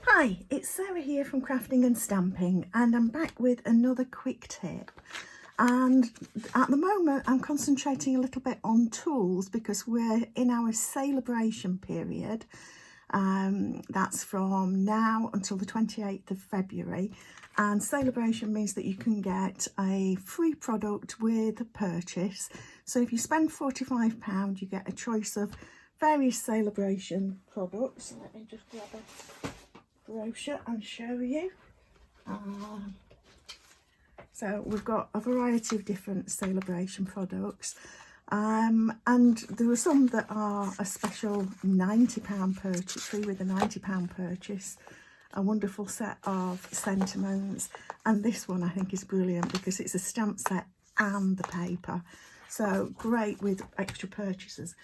Hi, it's Sarah here from Crafting and Stamping, and I'm back with another quick tip. And at the moment I'm concentrating a little bit on tools because we're in our celebration period. That's from now until the 28th of February, and celebration means that you can get a free product with a purchase. So if you spend £45 you get a choice of various celebration products. Let me just grab a brochure and show you. So we've got a variety of different celebration products, and there are some that are a special £90 purchase, free with a £90 purchase, a wonderful set of sentiments, and this one I think is brilliant because it's a stamp set and the paper, so great with extra purchases.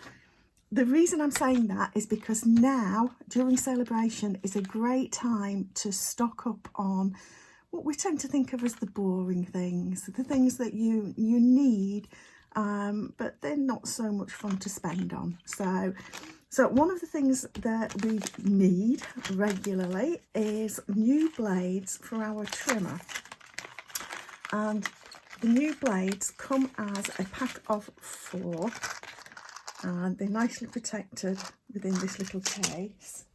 The reason I'm saying that is because now, during celebration, is a great time to stock up on what we tend to think of as the boring things, the things that you need, but they're not so much fun to spend on. So one of the things that we need regularly is new blades for our trimmer. And the new blades come as a pack of 4. And they're nicely protected within this little case.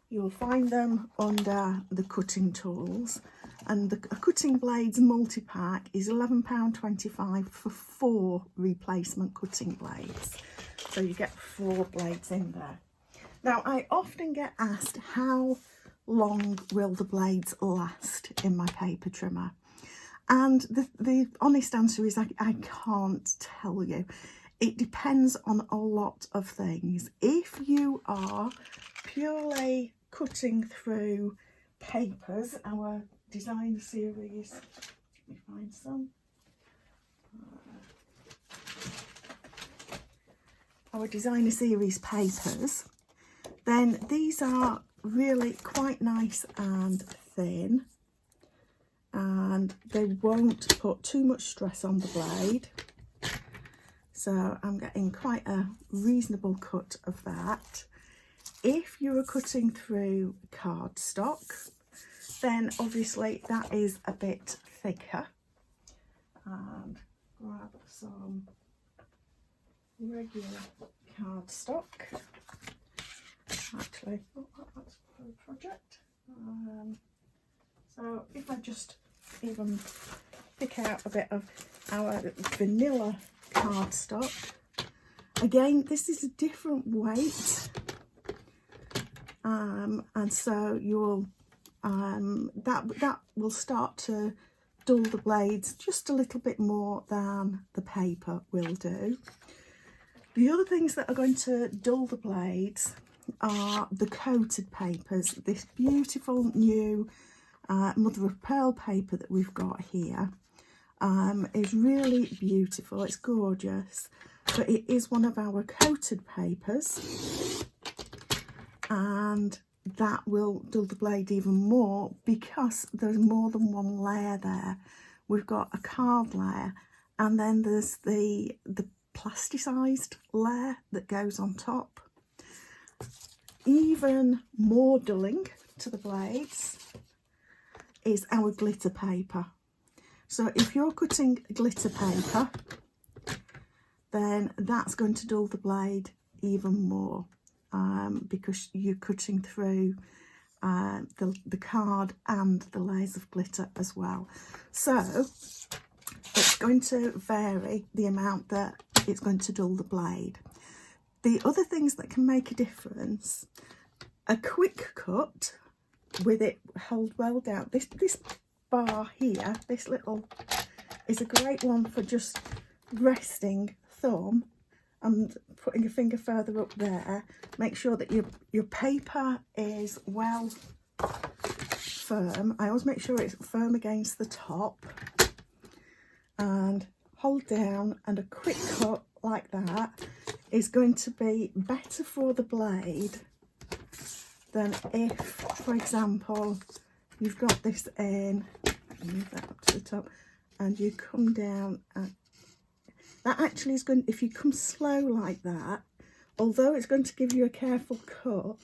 You'll find them under the cutting tools, and the cutting blades multi-pack is £11.25 for 4 replacement cutting blades, so you get 4 blades in there. Now I often get asked how long will the blades last in my paper trimmer, and the honest answer is I can't tell you. It depends on a lot of things. If you are purely cutting through papers, our design series, let me find some. Our designer series papers, then these are really quite nice and thin, and they won't put too much stress on the blade. So I'm getting quite a reasonable cut of that. If you are cutting through cardstock, then obviously that is a bit thicker. And grab some regular cardstock. Actually, that's for a project. So if I just even pick out a bit of our vanilla cardstock, again this is a different weight, and so you'll that will start to dull the blades just a little bit more than the paper will do. The other things that are going to dull the blades are the coated papers. This beautiful new mother of pearl paper that we've got here is really beautiful. It's gorgeous, but it is one of our coated papers, and that will dull the blade even more because there's more than one layer there. We've got a card layer, and then there's the plasticized layer that goes on top. Even more dulling to the blades is our glitter paper. So if you're cutting glitter paper, then that's going to dull the blade even more, because you're cutting through the card and the layers of glitter as well. So it's going to vary the amount that it's going to dull the blade. The other things that can make a difference, a quick cut with it held well down. This bar here, this little, is a great one for just resting thumb and putting a finger further up there. Make sure that your paper is well firm. I always make sure it's firm against the top, and hold down, and a quick cut like that is going to be better for the blade than if, for example, you've got this in, move that up to the top, and you come down, and that actually is going, if you come slow like that, although it's going to give you a careful cut,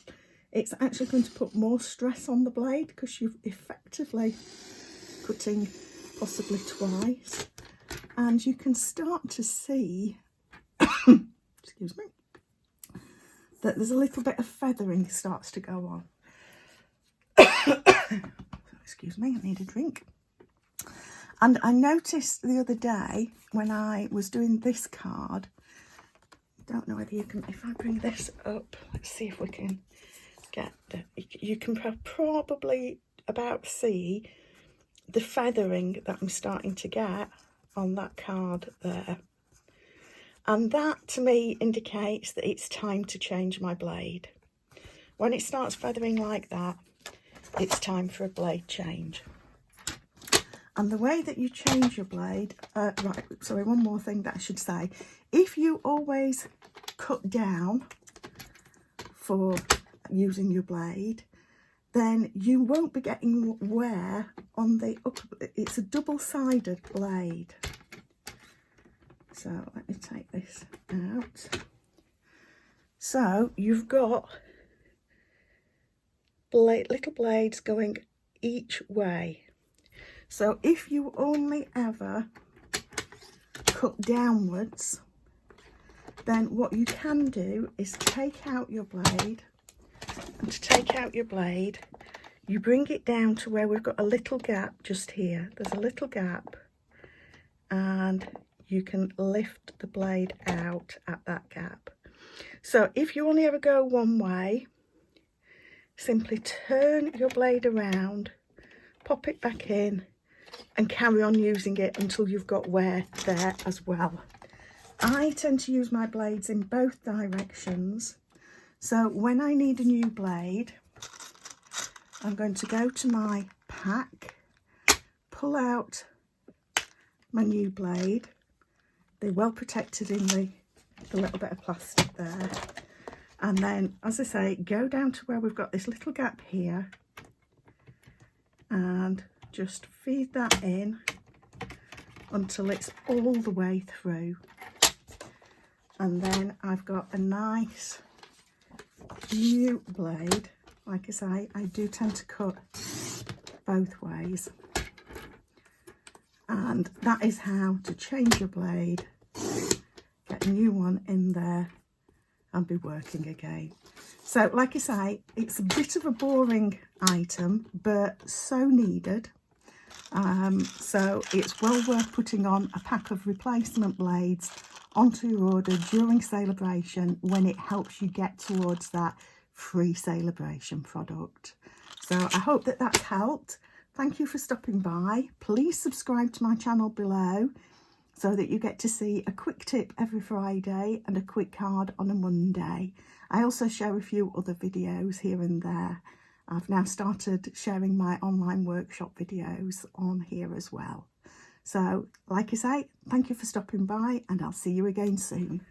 it's actually going to put more stress on the blade because you're effectively cutting possibly twice. And you can start to see, excuse me, that there's a little bit of feathering starts to go on. Excuse me, I need a drink. And I noticed the other day when I was doing this card, don't know whether you can, if I bring this up, let's see if we can get the, you can probably about see the feathering that I'm starting to get on that card there. And that to me indicates that it's time to change my blade. When it starts feathering like that, it's time for a blade change. And the way that you change your blade, right, sorry, one more thing that I should say. If you always cut down for using your blade, then you won't be getting wear on the upper, it's a double-sided blade. So let me take this out. So you've got little blades going each way. So if you only ever cut downwards, then what you can do is take out your blade. And to take out your blade, you bring it down to where we've got a little gap just here. There's a little gap, and you can lift the blade out at that gap. So if you only ever go one way, simply turn your blade around, pop it back in, and carry on using it until you've got wear there as well. I tend to use my blades in both directions. So when I need a new blade, I'm going to go to my pack, pull out my new blade. They're well protected in the little bit of plastic there. And then, as I say, go down to where we've got this little gap here and just feed that in until it's all the way through. And then I've got a nice new blade. Like I say, I do tend to cut both ways. And that is how to change your blade, get a new one in there and be working again. So like I say, it's a bit of a boring item, but so needed. So it's well worth putting on a pack of replacement blades onto your order during Sale-a-bration when it helps you get towards that free Sale-a-bration product. So I hope that that's helped. Thank you for stopping by. Please subscribe to my channel below so that you get to see a quick tip every Friday and a quick card on a Monday. I also share a few other videos here and there. I've now started sharing my online workshop videos on here as well. So, like I say, thank you for stopping by, and I'll see you again soon.